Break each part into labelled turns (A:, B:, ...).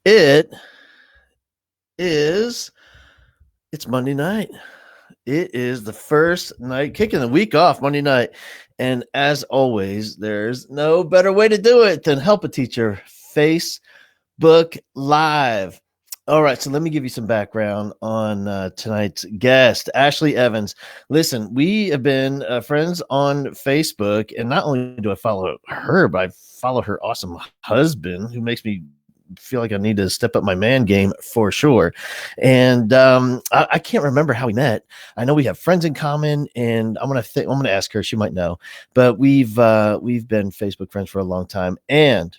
A: It is it's Monday night. It is the first night, kicking the week off Monday night. And as always, there's no better way to do it than help a teacher Facebook Live. All right, so let me give you some background on tonight's guest, Ashley Evans. Listen, we have been friends on Facebook, and not only do I follow her, but I follow her awesome husband, who makes me feel like I need to step up my man game for sure. And I can't remember how we met. I know we have friends in common, and I'm gonna ask her. She might know, but we've been Facebook friends for a long time, and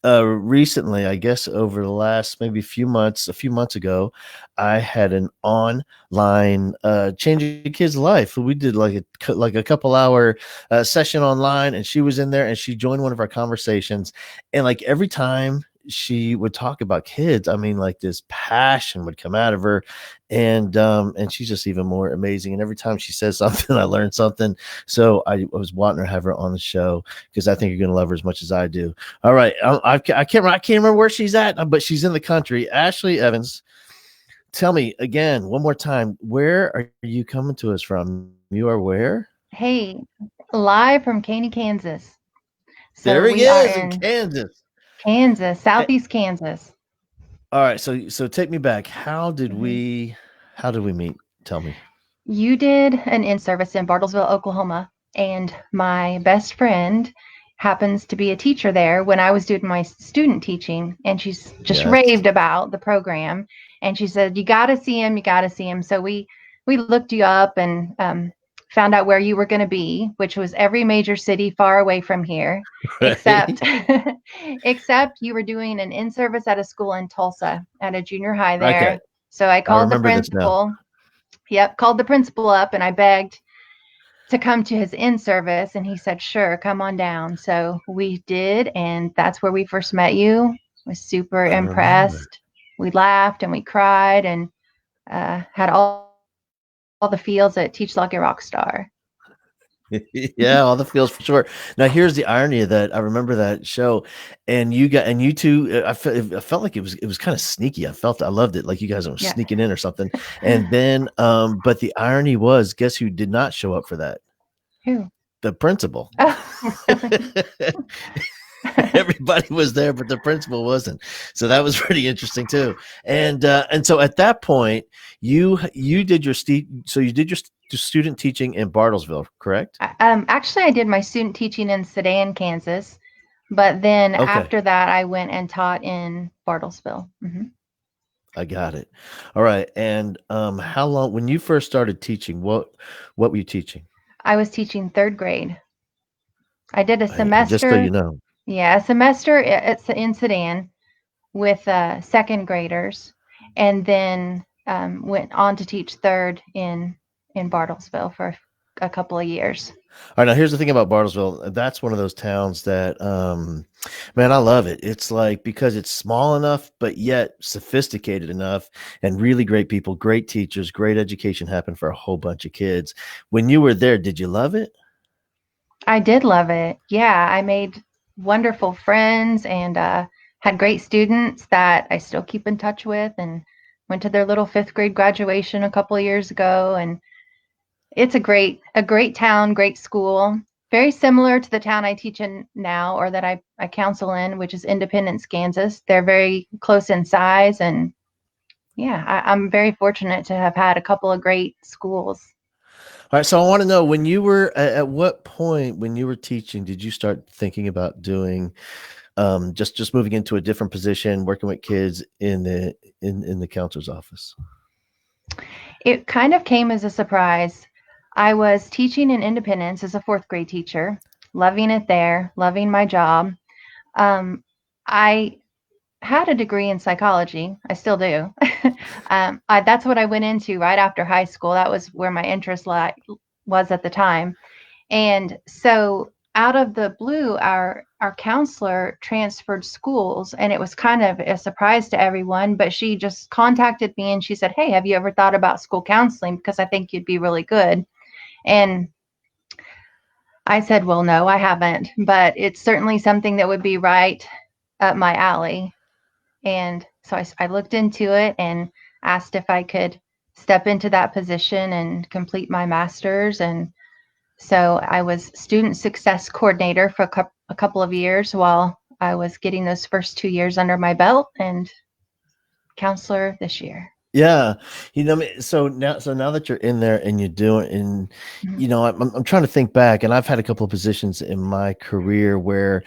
A: recently, I guess over the last maybe a few months ago, I had an online changing a kid's life. We did like a couple hour session online, and she was in there, and she joined one of our conversations. And like every time she would talk about kids, I mean, like this passion would come out of her, and she's just even more amazing. And every time she says something, I learn something. So I was wanting to have her on the show because I think you're going to love her as much as I do. All right. I can't remember where she's at, but she's in the country. Ashley Evans, tell me again, one more time, where are you coming to us from? You are where?
B: Hey, live from Caney, Kansas. So
A: There he
B: we are
A: is in
B: in
A: Kansas.
B: Kansas,
A: Eh,
B: southeast Kansas.
A: All right. So take me back.
B: Mhm.
A: How did we meet? Tell me.
B: You did an in-service in Bartlesville, Oklahoma, and my best friend happens to be a teacher there when I was doing my student teaching, and she's just
A: Yes.
B: raved about the program. And she said, "You got to see him. You got to see him." So we looked you up and found out where you were going to be, which was every major city far away from here,
A: Right.
B: except except you were doing an in-service at a school in Tulsa at a junior high
A: Okay.
B: there. So I
A: I
B: called the
A: remember this now.
B: principal. Yep, called the principal up and I begged to come to his in service and he said, "Sure, come on down." So we did, and that's where we first met you. Was super
A: I remember.
B: impressed. We laughed and we cried and had all the feels that Teach Like a Rock Star.
A: Yeah, all the feels for sure. Now, here's the irony of that. I remember that show, and you two. I felt like it was kind of sneaky. I loved it, like you guys were
B: Yeah.
A: sneaking in or something. And then, but the irony was, guess who did not show up for that?
B: Who?
A: The principal.
B: Oh, really?
A: Everybody was there, but the principal wasn't. So that was pretty interesting too. And so at that point, you did you did your student teaching in Bartlesville, correct?
B: Actually, I did my student teaching in Sedan, Kansas, but then
A: Okay,
B: after that, I went and taught in Bartlesville.
A: I got it. All right. And how long when you first started teaching? What were you teaching?
B: I was teaching third grade. I did a
A: And just so you
B: semester,
A: know,
B: yeah, a semester it's in Sedan with second graders, and then went on to teach third in Bartlesville for a couple of years.
A: all right, now here's the thing about Bartlesville. That's one of those towns that, man, I love it. It's like because it's small enough, but yet sophisticated enough, and really great people, great teachers, great education happened for a whole bunch of kids. When you were there, did you love it?
B: I did love it. Yeah, I made wonderful friends and had great students that I still keep in touch with, and went to their little fifth grade graduation a couple of years ago. And it's a great town, great school. Very similar to the town I teach in now or that I counsel in, which is Independence, Kansas. They're very close in size and yeah, I'm very fortunate to have had a couple of great schools.
A: All right, so I want to know when you were at what point when you were teaching did you start thinking about doing just moving into a different position, working with kids in the counselor's office?
B: It kind of came as a surprise. I was teaching in Independence as a fourth grade teacher, loving it there, loving my job. I had a degree in psychology. I still do. That's what I went into right after high school. That was where my was at the time. And so out of the blue, our counselor transferred schools, and it was kind of a surprise to everyone. But she just contacted me and she said, "Hey, have you ever thought about school counseling? Because I think you'd be really good." And I said, "Well, no, I haven't, but it's certainly something that would be right up my alley." And so I looked into it and asked if I could step into that position and complete my master's. And so I was student success coordinator for a couple of years while I was getting those first 2 years under my belt, and counselor this year.
A: Yeah, so now that you're in there and you're doing, and
B: Mhm.
A: I'm trying to think back, and I've had a couple of positions in my career where,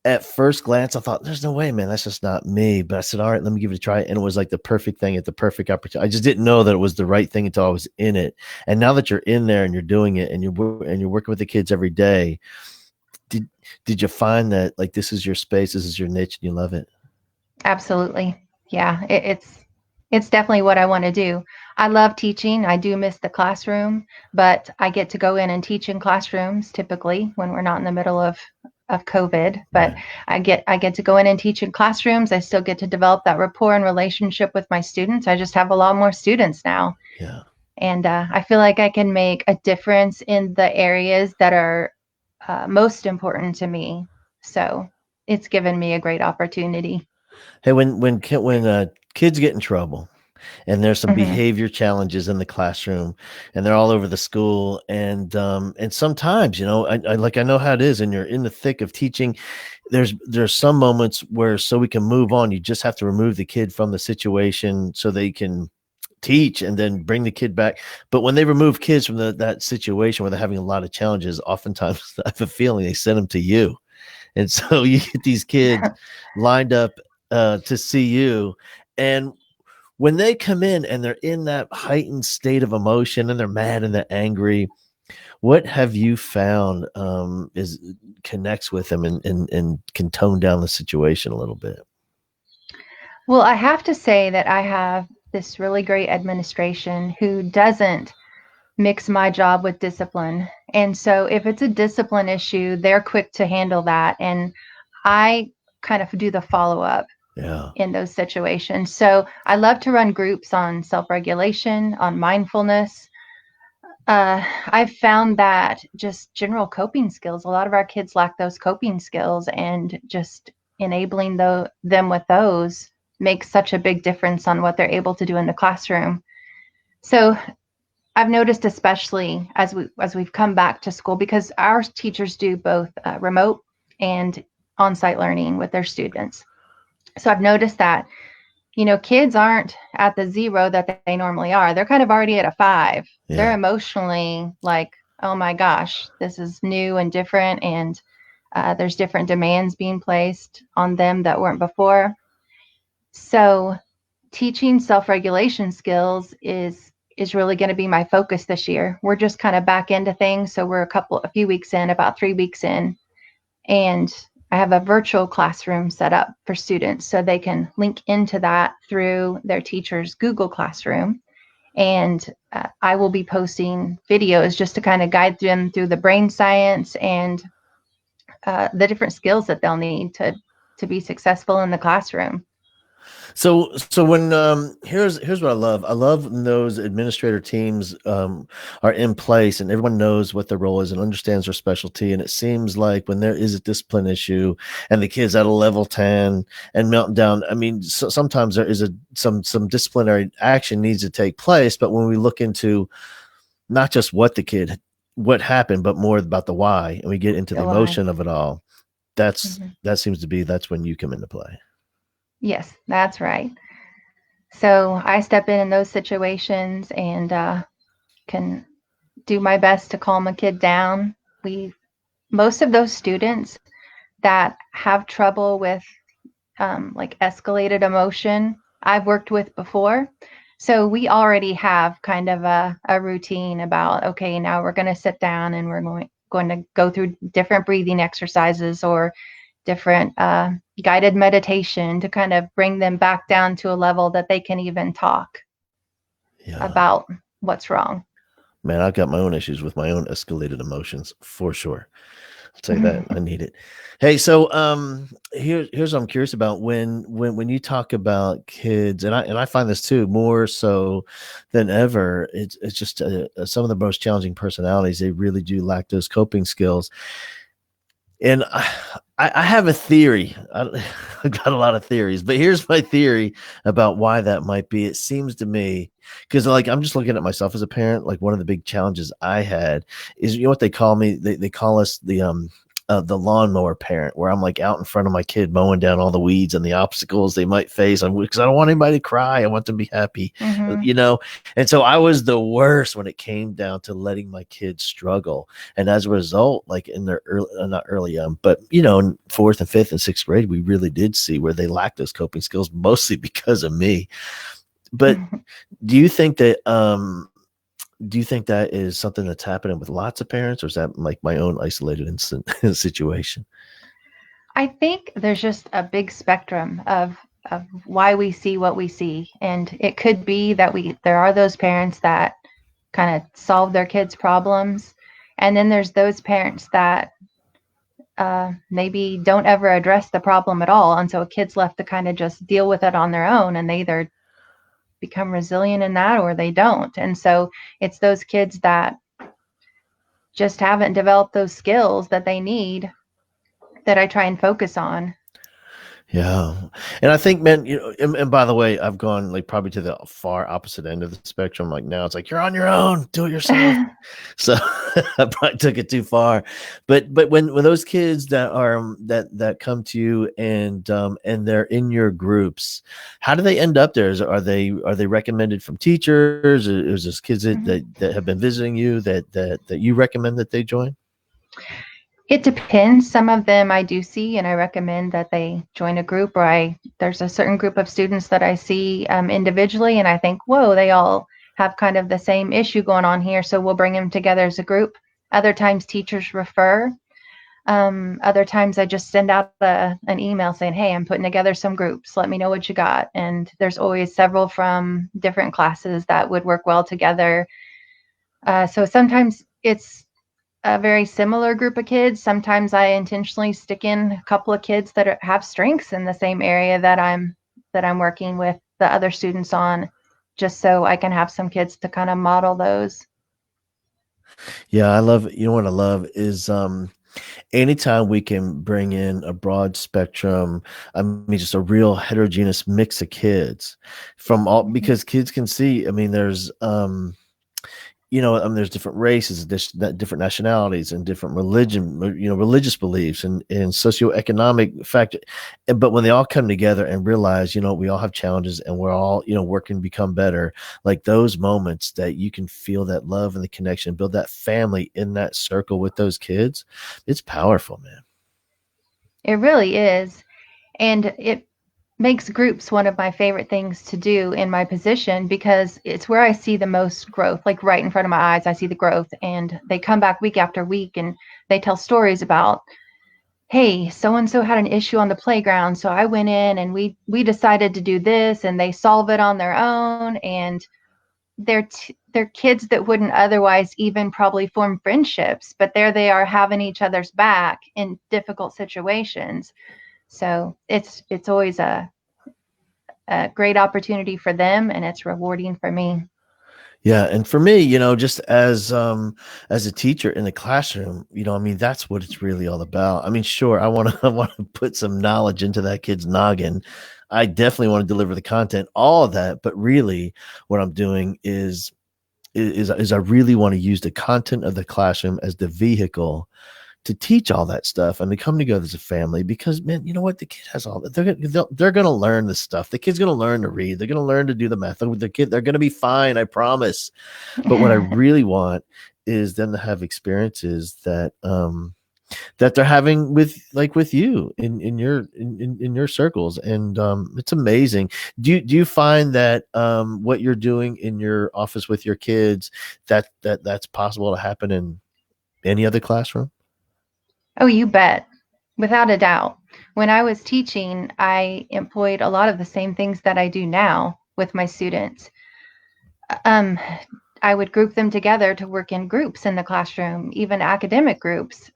A: at first glance, I thought, "There's no way, man, that's just not me." But I said, "All right, let me give it a try," and it was like the perfect thing at the perfect opportunity. I just didn't know that it was the right thing until I was in it. And now that you're in there and you're doing it, and you're working with the kids every day, did did you find that, like, this is your space, this is your niche, and you love it?
B: Absolutely. Yeah, it's definitely what I want to do. I love teaching. I do miss the classroom, but I get to go in and teach in classrooms typically when we're not in the middle of COVID. But
A: Right.
B: I get to go in and teach in classrooms. I still get to develop that rapport and relationship with my students. I just have a lot more students now,
A: Yeah.
B: and I feel like I can make a difference in the areas that are most important to me. So it's given me a great opportunity.
A: Hey, when kids get in trouble and there's some
B: Mhm.
A: behavior challenges in the classroom and they're all over the school, and sometimes, I know how it is, and you're in the thick of teaching. There's some moments where, so we can move on, you just have to remove the kid from the situation so they can teach and then bring the kid back. But when they remove kids from that situation where they're having a lot of challenges, oftentimes I have a feeling they send them to you. And so you get these kids lined up to see you. And when they come in and they're in that heightened state of emotion and they're mad and they're angry, what have you found is connects with them, and can tone down the situation a little bit?
B: Well, I have to say that I have this really great administration who doesn't mix my job with discipline. And so if it's a discipline issue, they're quick to handle that. And I kind of do the follow up
A: Yeah.
B: in those situations. So I love to run groups on self regulation, on mindfulness. I've found that just general coping skills, a lot of our kids lack those coping skills, and just enabling them with those makes such a big difference on what they're able to do in the classroom. So I've noticed, especially as we've come back to school, because our teachers do both remote and on-site learning with their students. So I've noticed that kids aren't at the zero that they normally are. They're kind of already at a five. They're
A: Yeah.
B: emotionally like, oh my gosh, this is new and different, and there's different demands being placed on them that weren't before. So teaching self-regulation skills is really going to be my focus this year. We're just kind of back into things, so we're a few weeks in, about 3 weeks in, and I have a virtual classroom set up for students so they can link into that through their teacher's Google Classroom. And I will be posting videos just to kind of guide them through the brain science and the different skills that they'll need to be successful in the classroom.
A: So when here's what I love. I love when those administrator teams are in place and everyone knows what their role is and understands their specialty. And it seems like when there is a discipline issue and the kids at a level 10 and melting down, I mean, sometimes there is some disciplinary action needs to take place. But when we look into not just what happened, but more about the why, and we get into the
B: The why.
A: emotion of it all,
B: Mhm.
A: that's when you come into play.
B: Yes, that's right. So I step in those situations and can do my best to calm a kid down. We Most of those students that have trouble with like escalated emotion, I've worked with before. So we already have kind of a routine about, okay, now we're going to sit down and we're going to go through different breathing exercises or different guided meditation to kind of bring them back down to a level that they can even talk
A: Yeah.
B: about what's wrong.
A: Man, I've got my own issues with my own escalated emotions for sure. I'll tell you that. I need it. Hey, so here's what I'm curious about. When you talk about kids, and I find this too more so than ever. It's just some of the most challenging personalities. They really do lack those coping skills. And I have a theory. I've got a lot of theories, but here's my theory about why that might be. It seems to me, because like I'm just looking at myself as a parent, like one of the big challenges I had is, you know what they call me? They call us the lawnmower parent, where I'm like out in front of my kid mowing down all the weeds and the obstacles they might face. Because I don't want anybody to cry. I want them to be happy,
B: Hmm.
A: you know. And so I was the worst when it came down to letting my kids struggle. And as a result, like in their early, not early, but in fourth and fifth and sixth grade, we really did see where they lacked those coping skills, mostly because of me. But do you think that do you think that is something that's happening with lots of parents, or is that like my own isolated instant situation?
B: I think there's just a big spectrum of why we see what we see, and it could be that we there are those parents that kind of solve their kids' problems, and then there's those parents that maybe don't ever address the problem at all, and so a kid's left to kind of just deal with it on their own, and they either become resilient in that or they don't. And so it's those kids that just haven't developed those skills that they need that I try and focus on.
A: Yeah. And I think, man, and by the way, I've gone like probably to the far opposite end of the spectrum. Like now it's like, you're on your own, do it yourself. So I probably took it too far. But when those kids that are that come to you and they're in your groups, how do they end up there? Are they recommended from teachers? Or is this kids that have been visiting you that you recommend that they join?
B: It depends. Some of them I do see, and I recommend that they join a group. Or there's a certain group of students that I see individually, and I think, whoa, they all have kind of the same issue going on here, so we'll bring them together as a group. Other times, teachers refer. Other times, I just send out an email saying, "Hey, I'm putting together some groups. Let me know what you got." And there's always several from different classes that would work well together. So sometimes it's a very similar group of kids. Sometimes I intentionally stick in a couple of kids that have strengths in the same area that I'm working with the other students on, just so I can have some kids to kind of model those.
A: Yeah, I love, what I love is anytime we can bring in a broad spectrum, I mean, just a real heterogeneous mix of kids from all,
B: Mhm.
A: because kids can see, I mean, there's different races, different nationalities, and different religious beliefs and socioeconomic factor. But when they all come together and realize, we all have challenges and we're all, working to become better, like those moments that you can feel that love and the connection, build that family in that circle with those kids, it's powerful, man.
B: It really is. And it makes groups one of my favorite things to do in my position because it's where I see the most growth. Like right in front of my eyes, I see the growth, and they come back week after week and they tell stories about, hey, so and so had an issue on the playground, so I went in and we decided to do this, and they solve it on their own. And they're kids that wouldn't otherwise even probably form friendships, but there they are having each other's back in difficult situations. So it's always a great opportunity for them, and it's rewarding for me.
A: Yeah, and for me, just as a teacher in the classroom, I mean, that's what it's really all about. I mean, sure, I want to I want to put some knowledge into that kid's noggin. I definitely want to deliver the content, all of that, but really what I'm doing is I really want to use the content of the classroom as the vehicle to teach all that stuff and to come together as a family, because man, you know what, the kid has all that. They're gonna learn this stuff. The kid's gonna learn to read, they're gonna learn to do the math with the kid. They're gonna be fine, I promise. But what I really want is them to have experiences that they're having with you in your circles. And it's amazing. Do you find that what you're doing in your office with your kids, that's possible to happen in any other classroom?
B: Oh, you bet. Without a doubt. When I was teaching, I employed a lot of the same things that I do now with my students. Um, I would group them together to work in groups in the classroom, even academic groups,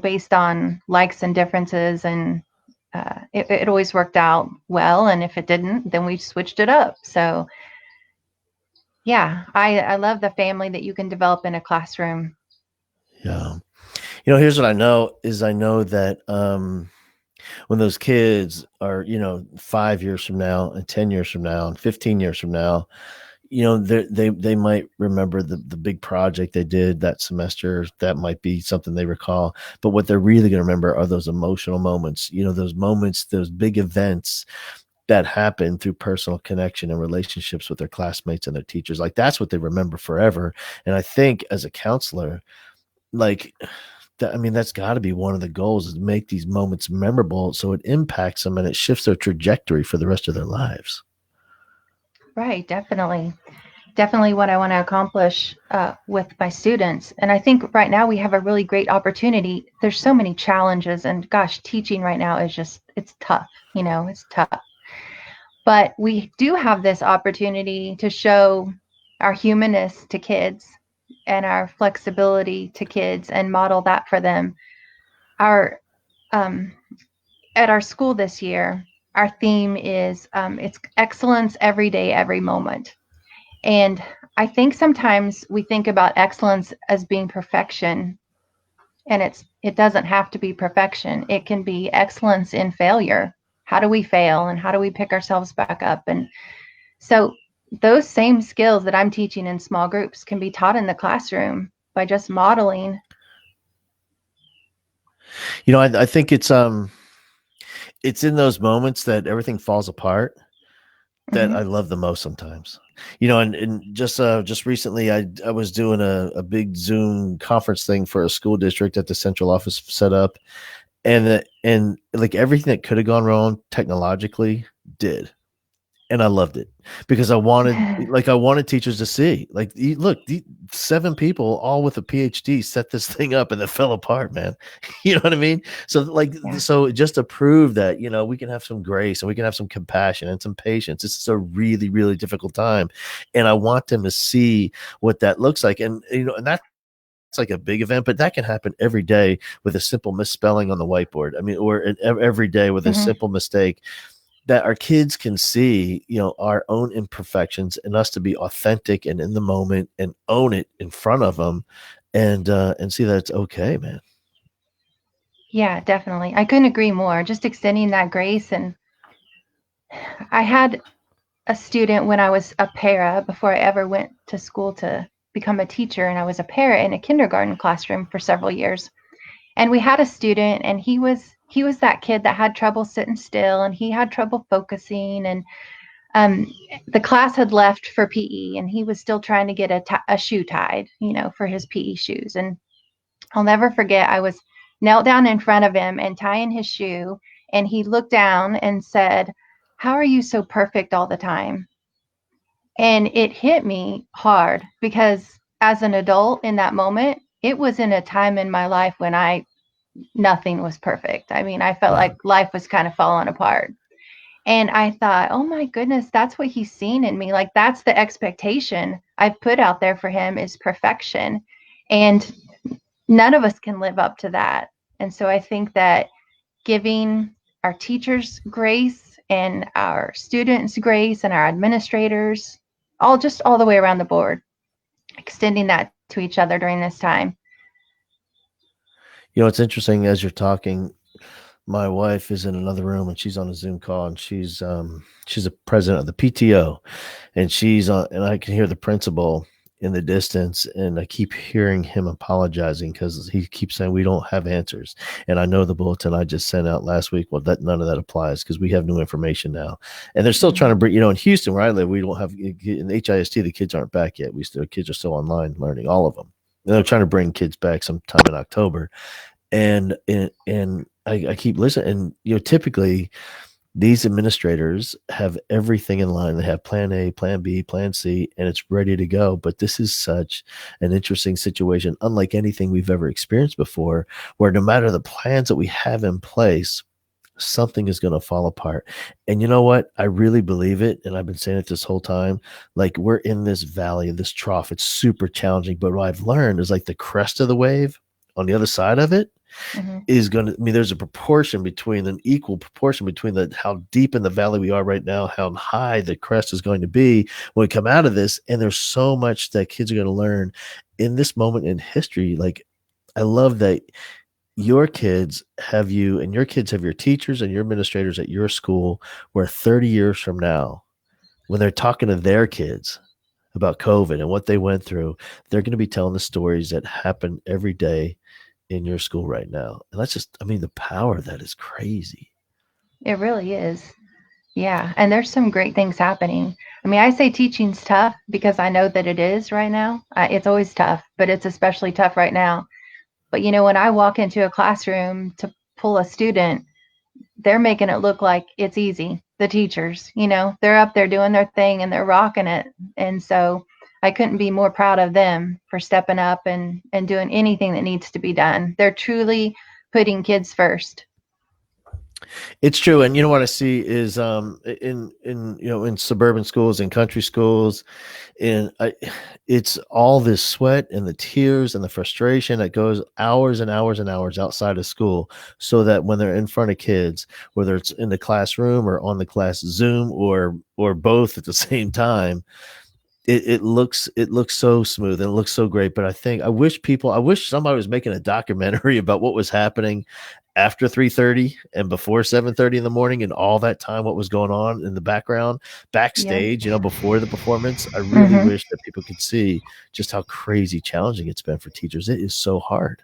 B: based on likes and differences. And it always worked out well. And if it didn't, then we switched it up. So, yeah, I love the family that you can develop in a classroom.
A: Yeah. Here's what I know is I know that when those kids are, 5 years from now and 10 years from now and 15 years from now, they might remember the big project they did that semester. That might be something they recall. But what they're really going to remember are those emotional moments, those moments, those big events that happen through personal connection and relationships with their classmates and their teachers. Like that's what they remember forever. And I think as a counselor, like that's got to be one of the goals, is to make these moments memorable so it impacts them and it shifts their trajectory for the rest of their lives.
B: Right, definitely. Definitely what I want to accomplish with my students. And I think right now we have a really great opportunity. There's so many challenges, and gosh, teaching right now is just, it's tough, it's tough. But we do have this opportunity to show our humanness to kids and our flexibility to kids and model that for them. Our um, At our school this year, our theme is it's excellence every day, every moment. And I think sometimes we think about excellence as being perfection, and it doesn't have to be perfection. It can be excellence in failure. How do we fail and how do we pick ourselves back up? And so those same skills that I'm teaching in small groups can be taught in the classroom by just modeling.
A: I think it's in those moments that everything falls apart that I
B: Mm-hmm.
A: love the most sometimes. And just recently I was doing a big Zoom conference thing for a school district that the central office set up, and like everything that could have gone wrong technologically did. And I loved it because I wanted teachers to see, like, look, the 7 people all with a PhD set this thing up and it fell apart, man. You know what I mean? So like,
B: Yeah.
A: so just to prove that, we can have some grace and we can have some compassion and some patience. This is a really, really difficult time. And I want them to see what that looks like. And that's like a big event, but that can happen every day with a simple misspelling on the whiteboard. I mean, or every day with a
B: Mm-hmm.
A: simple mistake, that our kids can see, our own imperfections, and us to be authentic and in the moment and own it in front of them, and see that it's okay, man.
B: Yeah, definitely. I couldn't agree more. Just extending that grace. And I had a student when I was a para before I ever went to school to become a teacher, and I was a para in a kindergarten classroom for several years. And we had a student, and he was that kid that had trouble sitting still, and he had trouble focusing, and um, the class had left for PE, and he was still trying to get a shoe tied, for his PE shoes. And I'll never forget, I was knelt down in front of him and tying his shoe, and he looked down and said, "How are you so perfect all the time?" And it hit me hard because as an adult in that moment, it was in a time in my life when nothing was perfect. I mean, I felt
A: Uh-huh.
B: like life was kind of falling apart. And I thought, oh my goodness, that's what he's seen in me. Like, that's the expectation I've put out there for him, is perfection. And none of us can live up to that. And so I think that giving our teachers grace and our students grace and our administrators, all the way around the board, extending that to each other during this time.
A: It's interesting as you're talking. My wife is in another room and she's on a Zoom call, and she's a president of the PTO, and she's on, and I can hear the principal in the distance, and I keep hearing him apologizing because he keeps saying we don't have answers. And I know the bulletin I just sent out last week, well, that none of that applies because we have new information now. And they're still trying
B: Mm-hmm.
A: to bring, in Houston where I live, we don't have, in HIST, the kids aren't back yet. Kids are still online learning, all of them. And they're trying to bring kids back sometime in October. And I keep listening, and typically these administrators have everything in line. They have plan A, plan B, plan C, and it's ready to go. But this is such an interesting situation, unlike anything we've ever experienced before, where no matter the plans that we have in place, something is going to fall apart. And you know what? I really believe it. And I've been saying it this whole time. Like, we're in this valley, this trough. It's super challenging. But what I've learned is, like, the crest of the wave on the other side of it
B: Mm-hmm.
A: is going to, I mean, there's an equal proportion between how deep in the valley we are right now, how high the crest is going to be when we come out of this. And there's so much that kids are going to learn in this moment in history. Like, I love that your kids have you and your kids have your teachers and your administrators at your school where 30 years from now, when they're talking to their kids about COVID and what they went through, they're going to be telling the stories that happen every day in your school right now. And that's just, I mean, the power of that is crazy.
B: It really is. Yeah, and there's some great things happening. I mean, I say teaching's tough because I know that it is right now. It's always tough, but it's especially tough right now. But when I walk into a classroom to pull a student, they're making it look like it's easy. The teachers, they're up there doing their thing and they're rocking it. And so I couldn't be more proud of them for stepping up and doing anything that needs to be done. They're truly putting kids first.
A: It's true. And you know what I see is in in suburban schools and country schools, and it's all this sweat and the tears and the frustration that goes hours and hours and hours outside of school, so that when they're in front of kids, whether it's in the classroom or on the class Zoom or both at the same time, it looks so smooth and it looks so great. But I wish somebody was making a documentary about what was happening after 3:30 and before 7:30 in the morning, and all that time what was going on in the background
B: Yep.
A: backstage, before the performance. I really
B: Hmm.
A: wish that people could see just how crazy challenging it's been for teachers. It is so hard.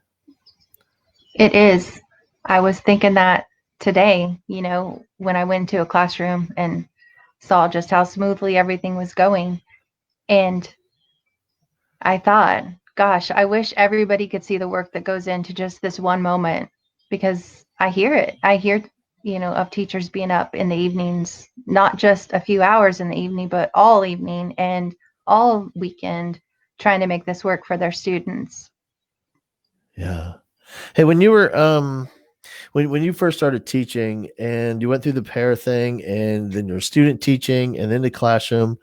B: It is. I was thinking that today, when I went to a classroom and saw just how smoothly everything was going. And I thought, gosh, I wish everybody could see the work that goes into just this one moment because I hear it. I hear, of teachers being up in the evenings, not just a few hours in the evening, but all evening and all weekend trying to make this work for their students.
A: Yeah. Hey, when you were when you first started teaching and you went through the pair thing and then your student teaching and then the classroom,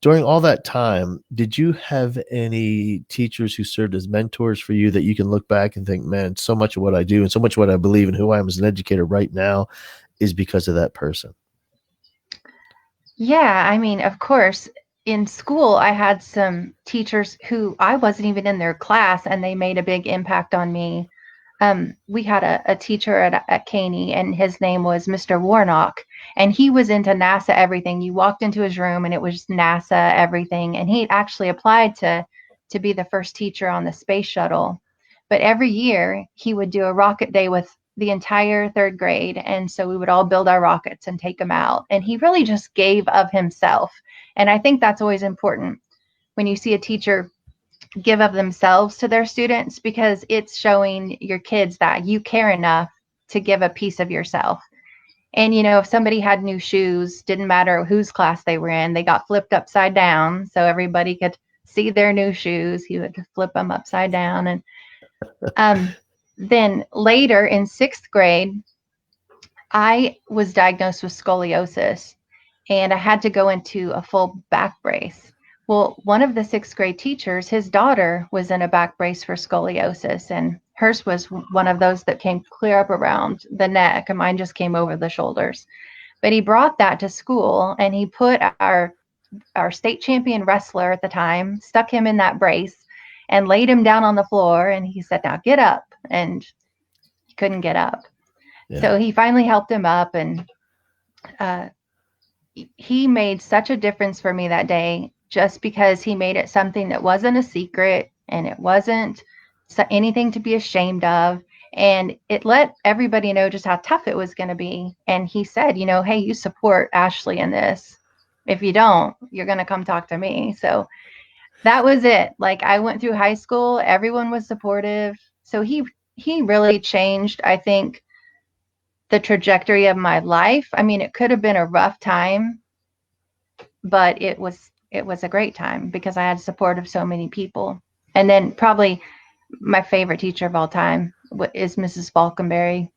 A: during all that time, did you have any teachers who served as mentors for you that you can look back and think, man, so much of what I do and so much of what I believe and who I am as an educator right now is because of that person?
B: Yeah, I mean, of course, in school, I had some teachers who I wasn't even in their class and they made a big impact on me. We had a teacher at Caney, and his name was Mr. Warnock, and he was into NASA everything. You walked into his room, and it was NASA everything. And he actually applied to be the first teacher on the space shuttle. But every year, he would do a rocket day with the entire third grade, and so we would all build our rockets and take them out. And he really just gave of himself, and I think that's always important when you see a teacher give of themselves to their students because it's showing your kids that you care enough to give a piece of yourself. And if somebody had new shoes, didn't matter whose class they were in, they got flipped upside down so everybody could see their new shoes. He would flip them upside down. And um, then later in sixth grade, I was diagnosed with scoliosis and I had to go into a full back brace. Well, one of the sixth grade teachers, his daughter was in a back brace for scoliosis, and hers was one of those that came clear up around the neck, and mine just came over the shoulders. But he brought that to school, and he put our state champion wrestler at the time, stuck him in that brace, and laid him down on the floor, and he said, "Now get up," and he couldn't get up. So
A: Yeah.
B: he finally helped him up, and uh, he made such a difference for me that day just because he made it something that wasn't a secret and it wasn't anything to be ashamed of. And it let everybody know just how tough it was going to be. And he said, hey, you support Ashley in this. If you don't, you're going to come talk to me. So that was it. Like I went through high school, everyone was supportive. So he really changed, I think, the trajectory of my life. I mean, it could have been a rough time, but it was a great time because I had support of so many people. And then probably my favorite teacher of all time is Mrs. Falconberry,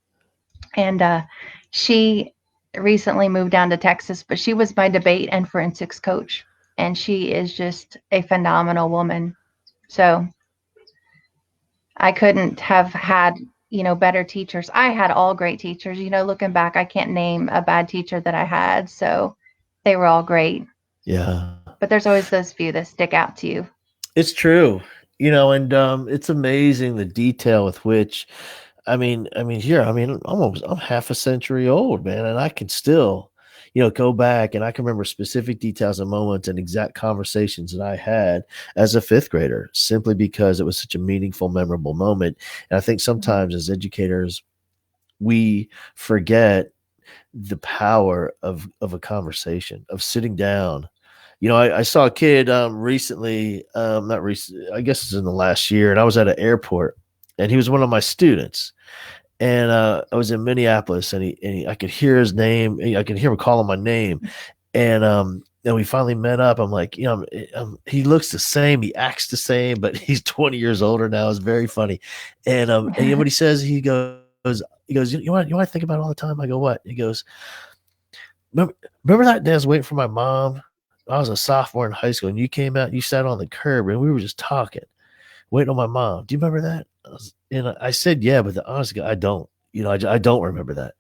B: and she recently moved down to Texas, but she was my debate and forensics coach, and she is just a phenomenal woman. So I couldn't have had better teachers. I had all great teachers. Looking back, I can't name a bad teacher that I had. So they were all great.
A: Yeah.
B: But there's always those few that stick out to you.
A: It's true. And it's amazing the detail with which, here, I'm half a century old, man, and I can still, go back and I can remember specific details and moments and exact conversations that I had as a fifth grader, simply because it was such a meaningful, memorable moment. And I think
B: Mhm.
A: sometimes as educators, we forget the power of a conversation, of sitting down. I saw a kid recently, not recent, I guess it's in the last year, and I was at an airport, and he was one of my students. And I was in Minneapolis, I could hear his name. I could hear him calling my name, and we finally met up. I'm like, he looks the same, he acts the same, but he's 20 years older now. It's very funny. And you know what he says? He goes, you want to think about it all the time? I go, what? He goes, remember, remember that day I was waiting for my mom? I was a sophomore in high school, and you came out, you sat on the curb, and we were just talking, waiting on my mom. Do you remember that? I said, yeah, but honestly, I don't. I don't remember that.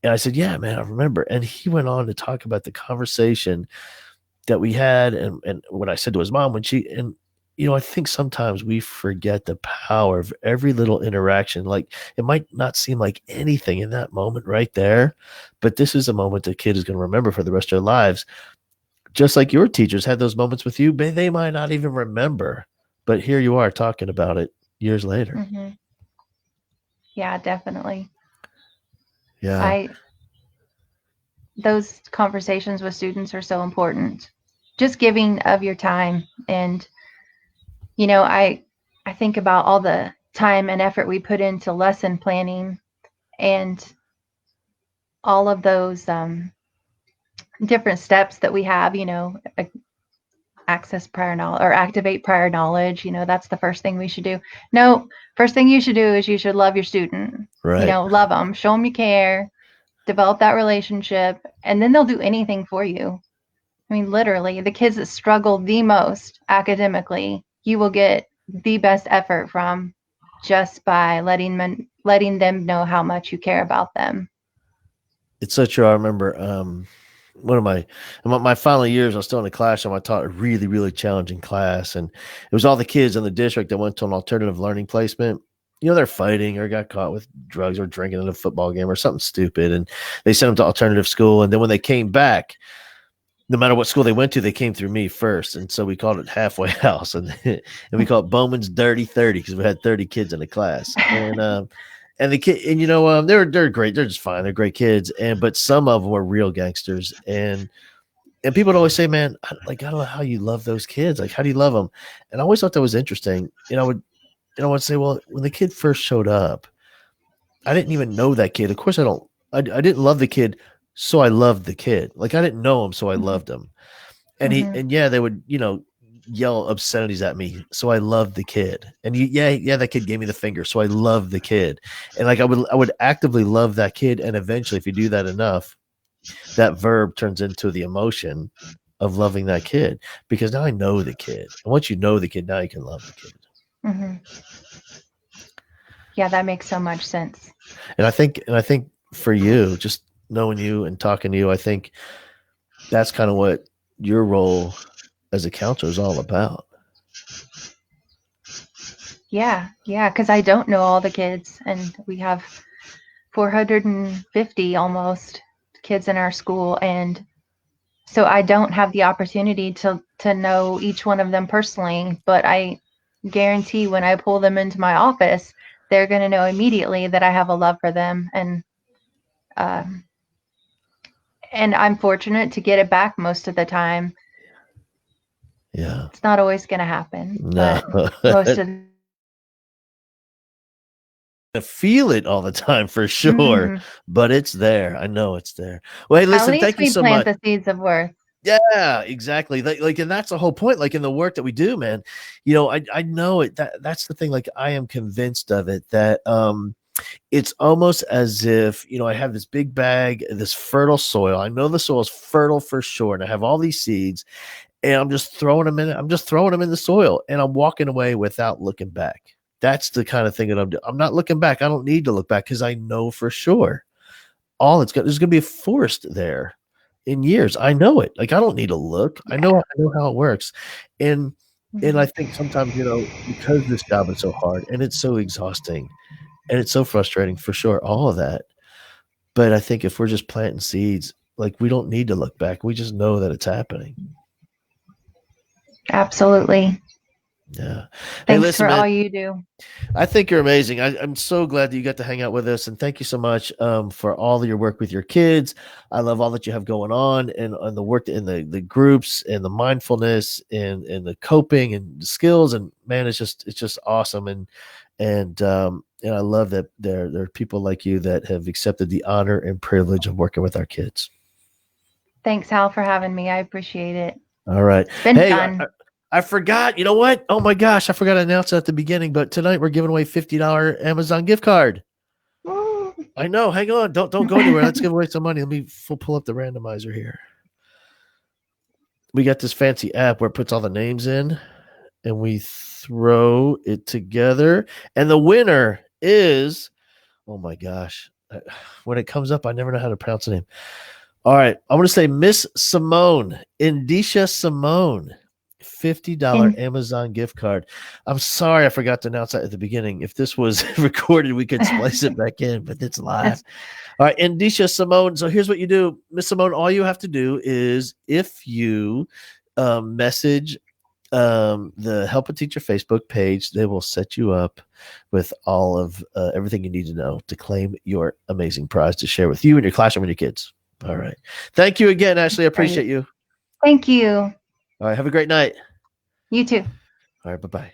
A: And I said, yeah, man, I remember. And he went on to talk about the conversation that we had, and what I said to his mom when she and I think sometimes we forget the power of every little interaction. Like, it might not seem like anything in that moment right there, but this is a moment the kid is going to remember for the rest of their lives. Just like your teachers had those moments with you, they might not even remember, but here you are talking about it years later.
B: Mhm. Yeah, definitely.
A: Yeah.
B: I Those conversations with students are so important. Just giving of your time, and I think about all the time and effort we put into lesson planning and all of those different steps that we have, access prior knowledge or activate prior knowledge. That's the first thing we should do. No, first thing you should do is you should love your student.
A: Right.
B: Love them, show them you care, develop that relationship, and then they'll do anything for you. I mean, literally, the kids that struggle the most academically, you will get the best effort from just by letting them know how much you care about them.
A: It's so true. I remember one of my final years, I was still in a classroom. I taught a really, really challenging class, and it was all the kids in the district that went to an alternative learning placement. They're fighting or got caught with drugs or drinking in a football game or something stupid, and they sent them to alternative school. And then when they came back, no matter what school they went to, they came through me first. And so we called it halfway house, and we called it Bowman's Dirty 30 because we had 30 kids in the class. And the kid, and they're great. They're just fine. They're great kids. But some of them were real gangsters. And people would always say, man, I don't know how you love those kids. Like, how do you love them? And I always thought that was interesting. I would say, well, when the kid first showed up, I didn't even know that kid. Of course, I didn't love the kid. So I loved the kid. Like, I didn't know him. So I
B: Mhm.
A: loved him. And he,
B: Mhm.
A: and yeah, they would, yell obscenities at me. So I loved the kid. And yeah, that kid gave me the finger. So I loved the kid. And like, I would actively love that kid. And eventually, if you do that enough, that verb turns into the emotion of loving that kid, because now I know the kid. And once you know the kid, now you can love the kid.
B: Mhm. Yeah, that makes so much sense.
A: And I think for you, just knowing you and talking to you, I think that's kind of what your role as a counselor is all about.
B: Yeah, yeah, because I don't know all the kids, and we have 450 almost kids in our school, and so I don't have the opportunity to know each one of them personally. But I guarantee when I pull them into my office, they're going to know immediately that I have a love for them, um, and I'm fortunate to get it back most of the time.
A: Yeah.
B: It's not always going to happen,
A: No.
B: but most of
A: Feel it all the time for sure,
B: Mhm.
A: but it's there. I know it's there. Well, hey,
B: At
A: listen,
B: least
A: thank you
B: we
A: so
B: plant
A: much.
B: the seeds of worth.
A: Yeah, exactly. Like, and that's the whole point. Like, in the work that we do, man, I know it. That's the thing. Like, I am convinced of it, that it's almost as if, I have this big bag, this fertile soil. I know the soil is fertile for sure, and I have all these seeds, and I'm just throwing them in. I'm just throwing them in the soil, and I'm walking away without looking back. That's the kind of thing that I'm doing. I'm not looking back. I don't need to look back because I know for sure there's going to be a forest there in years. I know it. Like, I don't need to look. I
B: Yeah.
A: know how it works. And And I think sometimes, because this job is so hard and it's so exhausting and it's so frustrating for sure, all of that. But I think if we're just planting seeds, like we don't need to look back. We just know that it's happening.
B: Absolutely.
A: Yeah. Hey,
B: Thanks
A: listen,
B: for
A: man,
B: all you do.
A: I think you're amazing. I'm so glad that you got to hang out with us, and thank you so much for all of your work with your kids. I love all that you have going on, and the work in the groups and the mindfulness and the coping and the skills. And man, it's just awesome. And I love that there are people like you that have accepted the honor and privilege of working with our kids.
B: Thanks, Hal, for having me. I appreciate it.
A: All right.
B: It's been
A: Hey, I,
B: fun.
A: I forgot. You know what? Oh my gosh, I forgot to announce it at the beginning. But tonight we're giving away $50 Amazon gift card.
B: Woo.
A: I know. Hang on. Don't go anywhere. Let's give away some money. Let me pull up the randomizer here. We got this fancy app where it puts all the names in, and we throw it together. And the winner is, oh my gosh, when it comes up, I never know how to pronounce the name. All right, I'm going to say Miss Simone, Indicia Simone, $50
B: And
A: Amazon gift card. I'm sorry I forgot to announce that at the beginning. If this was recorded, we could splice it back in, but it's live.
B: that's
A: All right, Indicia Simone. So here's what you do, Miss Simone. All you have to do is if you message the Help a Teacher Facebook page, they will set you up with all of everything you need to know to claim your amazing prize to share with you and your classroom and your kids. All right. Thank you again, Ashley. I appreciate
B: great.
A: you.
B: Thank you.
A: All right. Have a great night.
B: You too.
A: All right. Bye bye.